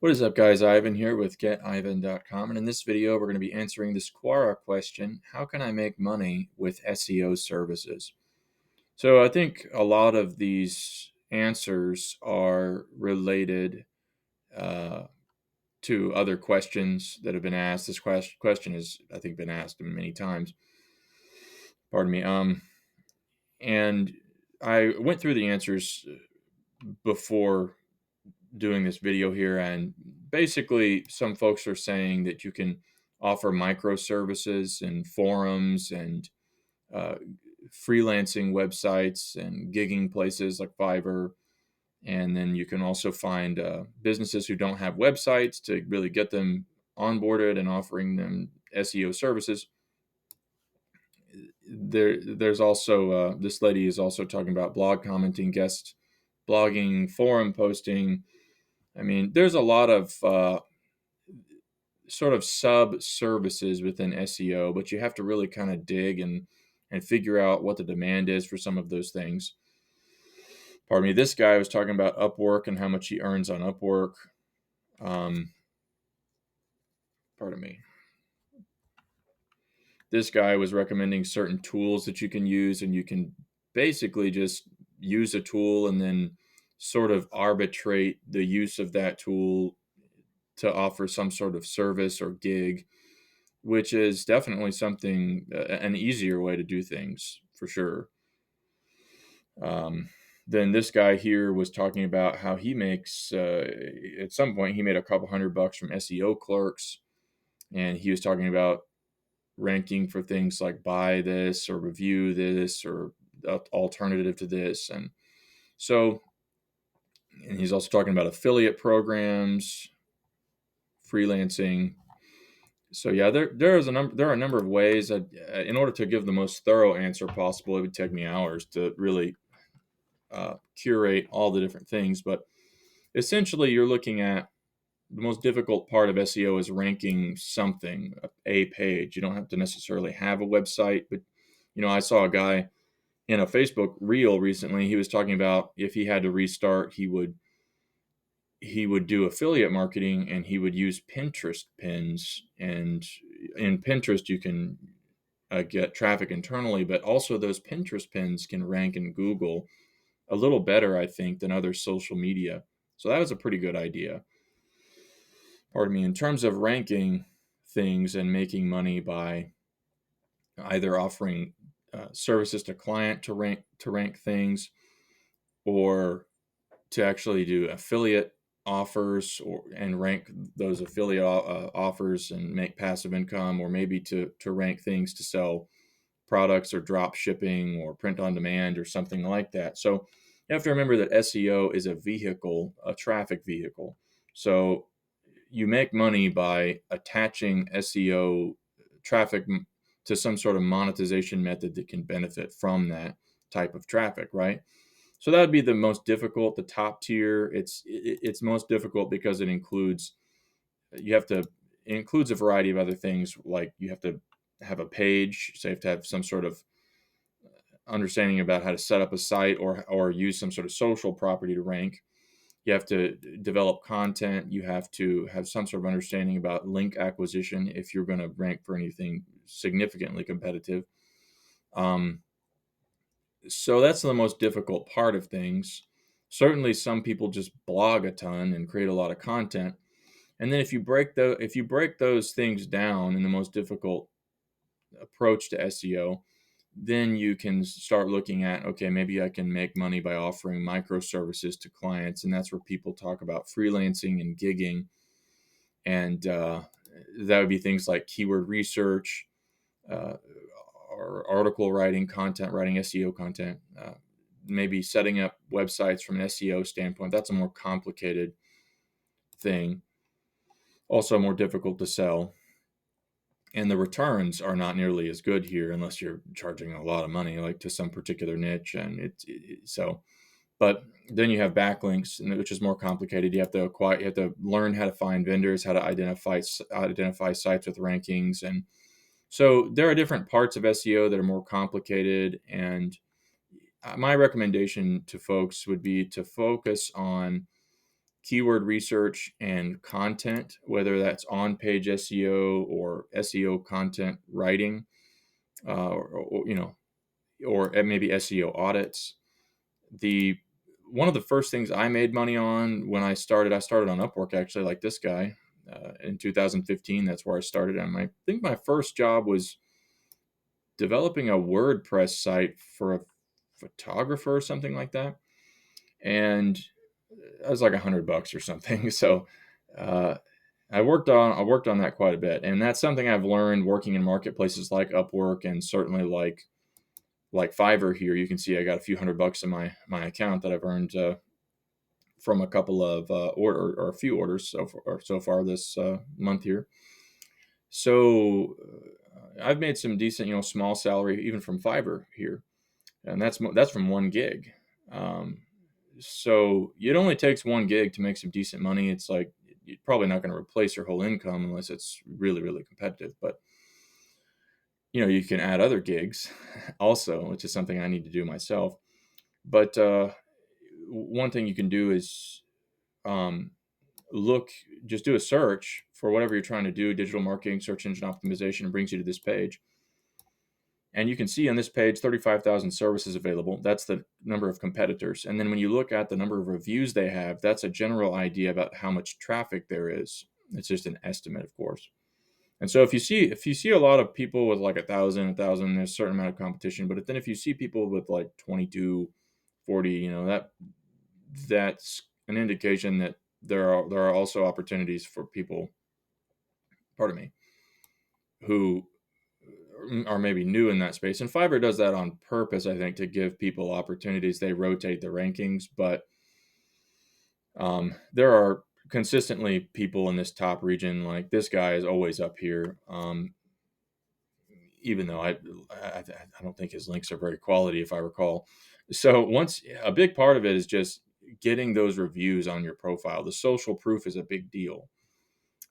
What is up, guys? Ivan here with getivan.com, and in this video we're going to be answering this Quora question: how can I make money with SEO services? So I think a lot of these answers are related uh, to other questions that have been asked. This question has, I think, been asked many times. Pardon me. And I went through the answers before doing this video here, and basically some folks are saying that you can offer microservices and forums and uh, freelancing websites and gigging places like Fiverr. And then you can also find businesses who don't have websites to really get them onboarded and offering them SEO services. There's also this lady is also talking about blog commenting, guest blogging, forum posting. I mean, there's a lot of sort of sub services within SEO, but you have to really kind of dig and figure out what the demand is for some of those things. Pardon me. This guy was talking about Upwork and how much he earns on Upwork. Pardon me. This guy was recommending certain tools that you can use, and you can basically just use a tool and then sort of arbitrate the use of that tool to offer some sort of service or gig, which is definitely something, an easier way to do things for sure. Then this guy here was talking about how he makes, at some point, he made a couple $100 from SEO clerks, and he was talking about ranking for things like buy this or review this or alternative to this. And so, and he's also talking about affiliate programs, freelancing. So yeah, there are a number of ways that, in order to give the most thorough answer possible, it would take me hours to really curate all the different things. But essentially, you're looking at the most difficult part of SEO is ranking something, a page. You don't have to necessarily have a website, but I saw a guy in a Facebook reel recently. He was talking about if he had to restart, he would do affiliate marketing, and he would use Pinterest pins. And in Pinterest, you can get traffic internally, but also those Pinterest pins can rank in Google a little better, I think, than other social media. So that was a pretty good idea. Pardon me. In terms of ranking things and making money by either offering services to client to rank things, or to actually do affiliate offers and rank those affiliate offers and make passive income, or maybe to rank things to sell products or drop shipping or print on demand or something like that. So you have to remember that SEO is a vehicle, a traffic vehicle. So you make money by attaching SEO traffic to some sort of monetization method that can benefit from that type of traffic, right? So that would be the most difficult, the top tier. It's most difficult because it includes it includes a variety of other things, like you have to have a page, so you have to have some sort of understanding about how to set up a site or use some sort of social property to rank. You have to develop content. You have to have some sort of understanding about link acquisition if you're going to rank for anything significantly competitive. So that's the most difficult part of things. Certainly, some people just blog a ton and create a lot of content. And then if you break those things down in the most difficult approach to SEO, then you can start looking at, okay, maybe I can make money by offering microservices to clients, and that's where people talk about freelancing and gigging, and that would be things like keyword research, uh, or article writing, content writing, SEO content, maybe setting up websites from an SEO standpoint. That's a more complicated thing, also more difficult to sell. And the returns are not nearly as good here unless you're charging a lot of money, like to some particular niche. And so, but then you have backlinks, which is more complicated. You have to learn how to find vendors, how to identify sites with rankings, and so there are different parts of SEO that are more complicated. And my recommendation to folks would be to focus on keyword research and content, whether that's on-page SEO or SEO content writing, or maybe SEO audits. One of the first things I made money on when I started on Upwork, actually, like this guy, in 2015. That's where I started. And I think my first job was developing a WordPress site for a photographer or something like that. And it was like $100 or something. So I worked on that quite a bit, and that's something I've learned working in marketplaces like Upwork, and certainly like Fiverr. Here you can see I got a few $100 in my account that I've earned from a couple of a few orders so far this month here. So I've made some decent, small salary even from Fiverr here, and that's from 1 gig. So it only takes 1 gig to make some decent money. It's like you're probably not going to replace your whole income unless it's really, really competitive. But you can add other gigs also, which is something I need to do myself. But one thing you can do is just do a search for whatever you're trying to do, digital marketing, search engine optimization, and brings you to this page. And you can see on this page 35,000 services available. That's the number of competitors. And then when you look at the number of reviews they have, that's a general idea about how much traffic there is. It's just an estimate, of course. And so if you see a lot of people with like 1,000, there's a certain amount of competition. But then if you see people with like 22, 40, that's an indication that there are also opportunities for people, pardon me, who are maybe new in that space. And Fiverr does that on purpose, I think, to give people opportunities. They rotate the rankings, but there are consistently people in this top region. Like this guy is always up here, even though I don't think his links are very quality, if I recall. So a big part of it is just getting those reviews on your profile. The social proof is a big deal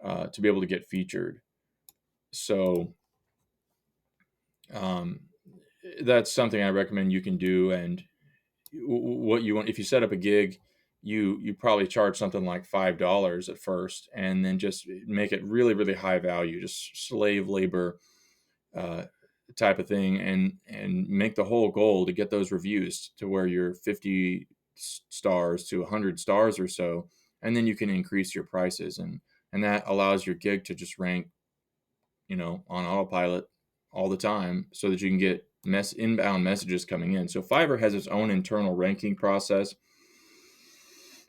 to be able to get featured. So that's something I recommend you can do. And what you want, if you set up a gig, you probably charge something like $5 at first, and then just make it really, really high value, just slave labor type of thing, and make the whole goal to get those reviews to where you're 50 stars to 100 stars or so, and then you can increase your prices, and that allows your gig to just rank on autopilot all the time, so that you can get inbound messages coming in. So Fiverr has its own internal ranking process.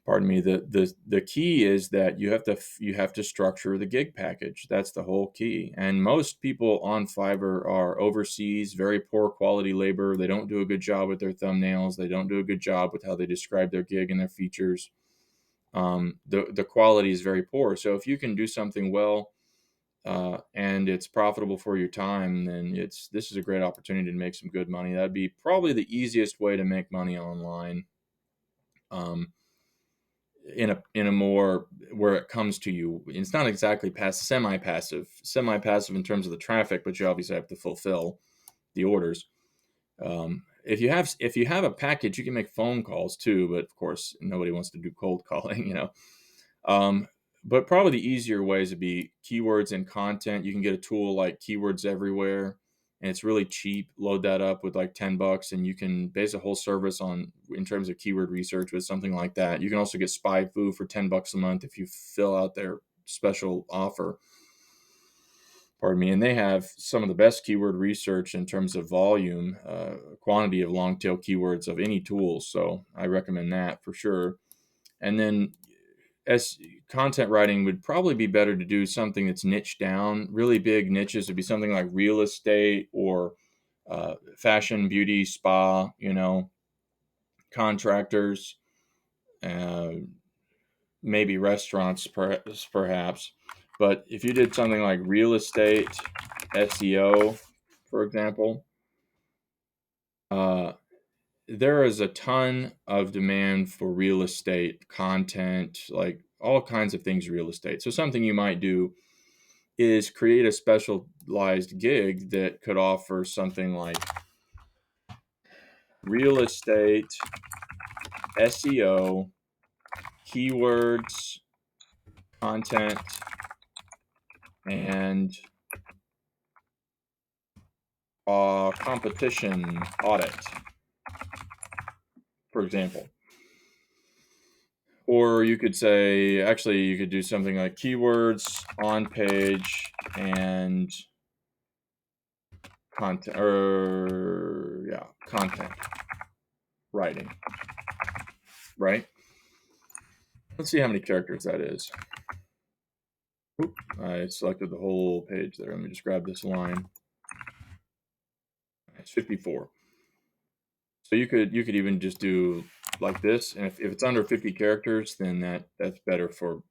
Pardon me. The key is that you have to structure the gig package. That's the whole key. And most people on Fiverr are overseas, very poor quality labor. They don't do a good job with their thumbnails. They don't do a good job with how they describe their gig and their features. The quality is very poor. So if you can do something well, and it's profitable for your time, then this is a great opportunity to make some good money. That'd be probably the easiest way to make money online. In a more where it comes to you. It's not exactly semi-passive in terms of the traffic, but you obviously have to fulfill the orders. If you have a package, you can make phone calls too, but of course nobody wants to do cold calling, but probably the easier ways would be keywords and content. You can get a tool like Keywords Everywhere, and it's really cheap. Load that up with like $10, and you can base a whole service in terms of keyword research with something like that. You can also get SpyFu for $10 a month if you fill out their special offer. Pardon me. And they have some of the best keyword research in terms of volume, quantity of long tail keywords of any tool. So I recommend that for sure. And then as content writing would probably be better to do something that's niche down. Really big niches would be something like real estate or fashion, beauty, spa, contractors, maybe restaurants perhaps. But if you did something like real estate SEO, for example, there is a ton of demand for real estate content, like all kinds of things real estate. So something you might do is create a specialized gig that could offer something like real estate SEO keywords, content, and competition audit, for example. Or you could say, actually, you could do something like keywords, on page, and content, or yeah, content writing, right? Let's see how many characters that is. Oop, I selected the whole page there. Let me just grab this line. It's 54. So you could even just do like this, and if it's under 50 characters, then that's better for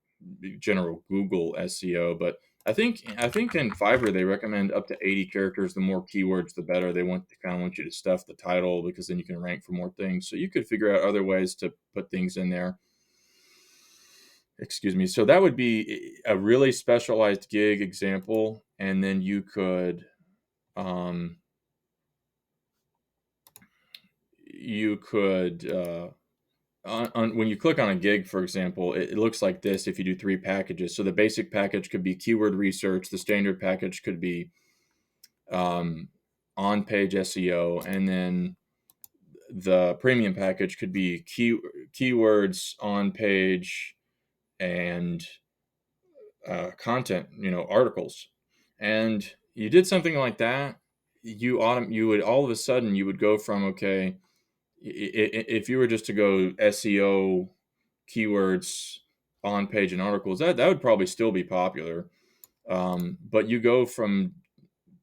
general Google SEO. But I think in Fiverr they recommend up to 80 characters. The more keywords, the better. They kind of want you to stuff the title because then you can rank for more things. So you could figure out other ways to put things in there. Excuse me. So that would be a really specialized gig example, and then you could um, when you click on a gig, for example, it looks like this if you do 3 packages. So the basic package could be keyword research. The standard package could be on-page SEO, and then the premium package could be keywords, on-page, and content, articles. And you did something like that, you would all of a sudden you would go from, okay, if you were just to go SEO, keywords, on page, and articles, that would probably still be popular. But you go from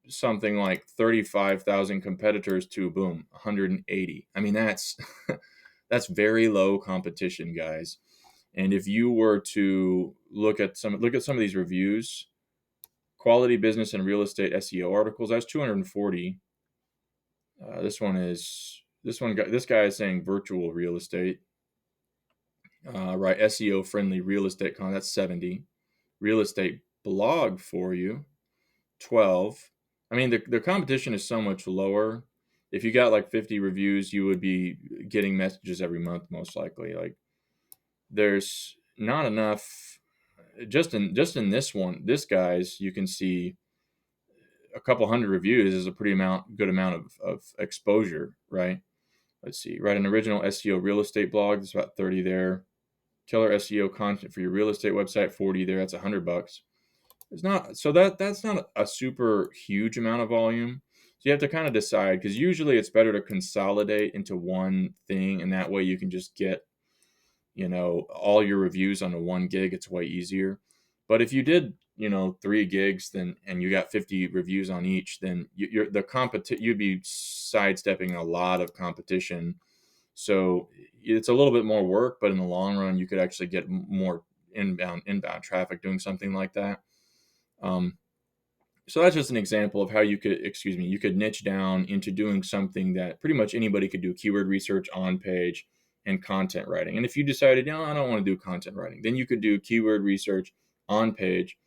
something like 35,000 competitors to boom, 180. I mean, that's that's very low competition, guys. And if you were to look at some of these reviews, quality business and real estate SEO articles, that's 240. This guy is saying virtual real estate. Right, SEO friendly real estate content, that's 70. Real estate blog for you, 12. I mean, the competition is so much lower. If you got like 50 reviews, you would be getting messages every month, most likely. Like, there's not enough. Just in this guy's, you can see a couple hundred reviews is a good amount of exposure, right? Let's see. Write an original SEO real estate blog. There's about 30 there. Killer SEO content for your real estate website, 40 there. That's $100. It's not, so that's not a super huge amount of volume. So you have to kind of decide, because usually it's better to consolidate into one thing, and that way you can just get all your reviews onto one gig. It's way easier. But if you did 3 gigs, and you got 50 reviews on each, then you'd be sidestepping a lot of competition. So it's a little bit more work, but in the long run, you could actually get more inbound traffic doing something like that. So that's just an example of how you could niche down into doing something that pretty much anybody could do: keyword research, on page, and content writing. And if you decided, no, I don't want to do content writing, then you could do keyword research, on page,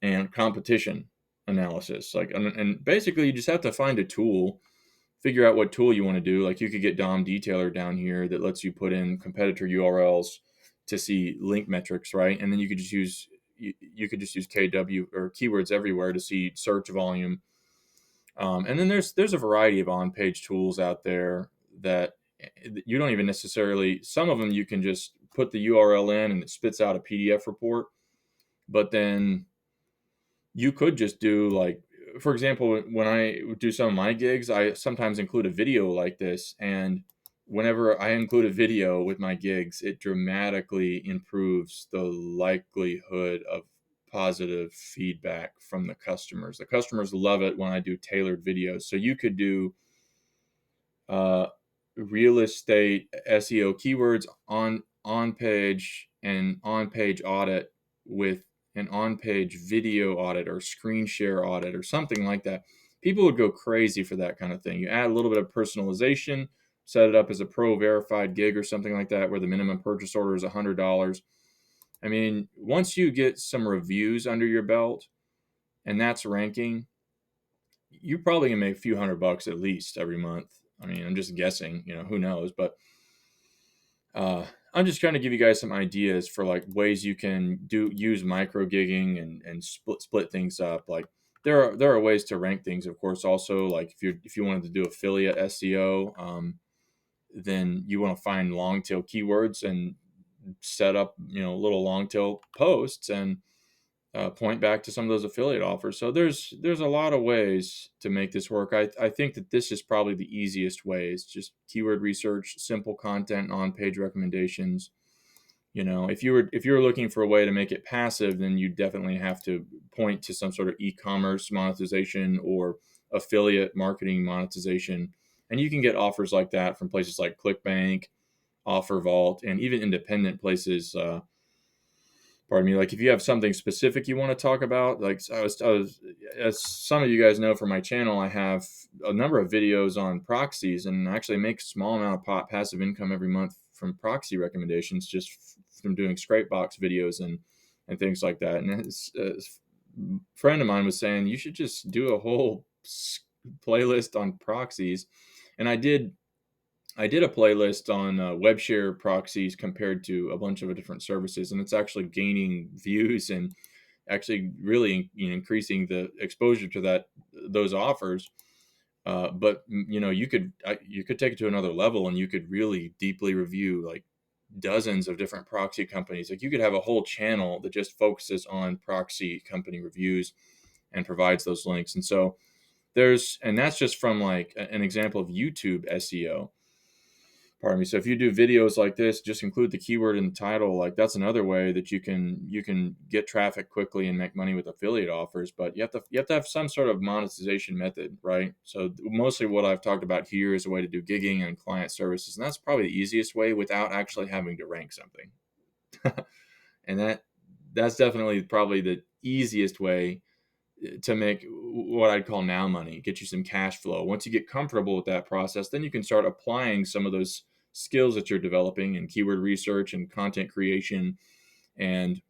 and competition analysis. And basically you just have to find a tool, figure out what tool you want to do. Like, you could get DOM Detailer down here that lets you put in competitor URLs to see link metrics, right? And then you could just use KW or keywords everywhere to see search volume. And then there's a variety of on-page tools out there that you don't even necessarily. Some of them you can just put the URL in and it spits out a PDF report. But then you could just do, like, for example, when I do some of my gigs, I sometimes include a video like this. And whenever I include a video with my gigs, it dramatically improves the likelihood of positive feedback from the customers. The customers love it when I do tailored videos. So you could do real estate SEO keywords on page and on page audit with an on page video audit or screen share audit or something like that. People would go crazy for that kind of thing. You add a little bit of personalization, set it up as a pro verified gig or something like that, where the minimum purchase order is $100. I mean, once you get some reviews under your belt and that's ranking, you probably can make a few $100 at least every month. I mean, I'm just guessing, who knows, but I'm just trying to give you guys some ideas for like ways you can use micro gigging and split things up. Like there are ways to rank things, of course. Also, like if you wanted to do affiliate SEO, then you want to find long tail keywords and set up little long tail posts and point back to some of those affiliate offers. So there's a lot of ways to make this work. I think that this is probably the easiest way. It's just keyword research, simple content, on page recommendations. If you were looking for a way to make it passive, then you definitely have to point to some sort of e-commerce monetization or affiliate marketing monetization. And you can get offers like that from places like ClickBank, OfferVault, and even independent places. Pardon me. Like if you have something specific you want to talk about, like as some of you guys know from my channel, I have a number of videos on proxies, and I actually make a small amount of passive income every month from proxy recommendations, just from doing scrape box videos and things like that. And a friend of mine was saying you should just do a whole playlist on proxies, and I did a playlist on web share proxies compared to a bunch of different services, and it's actually gaining views and actually really increasing the exposure to those offers. But you could take it to another level, and you could really deeply review like dozens of different proxy companies. Like you could have a whole channel that just focuses on proxy company reviews and provides those links. And that's just from like an example of YouTube SEO. Pardon me. So if you do videos like this, just include the keyword in the title. Like that's another way that you can get traffic quickly and make money with affiliate offers. But you have to have some sort of monetization method, right? So mostly what I've talked about here is a way to do gigging and client services, and that's probably the easiest way without actually having to rank something. And that's definitely probably the easiest way to make what I'd call now money, get you some cash flow. Once you get comfortable with that process, then you can start applying some of those skills that you're developing in keyword research and content creation and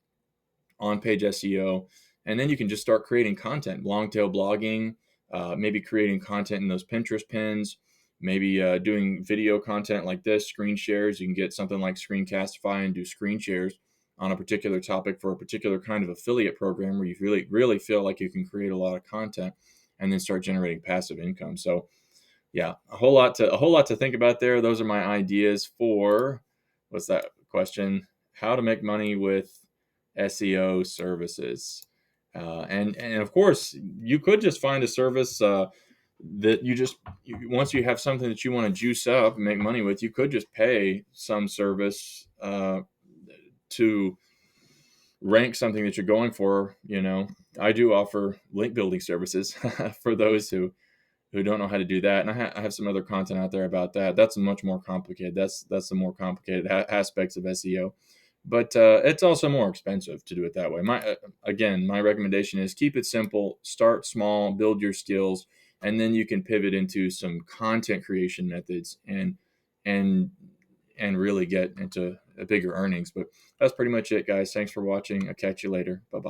on-page SEO. And then you can just start creating content, long tail blogging, maybe creating content in those Pinterest pins, maybe doing video content like this, screen shares. You can get something like Screencastify and do screen shares on a particular topic for a particular kind of affiliate program where you really, really feel like you can create a lot of content and then start generating passive income. So yeah, a whole lot to think about there. Those are my ideas for what's that question? How to make money with SEO services. And of course, you could just find a service that once you have something that you want to juice up and make money with, you could just pay some service to rank something that you're going for. I do offer link building services for those who don't know how to do that, and I have some other content out there about that. That's much more complicated. That's the more complicated aspects of SEO, but it's also more expensive to do it that way. My recommendation is keep it simple, start small, build your skills, and then you can pivot into some content creation methods and and really get into bigger earnings. But that's pretty much it, guys. Thanks for watching. I'll catch you later. Bye bye.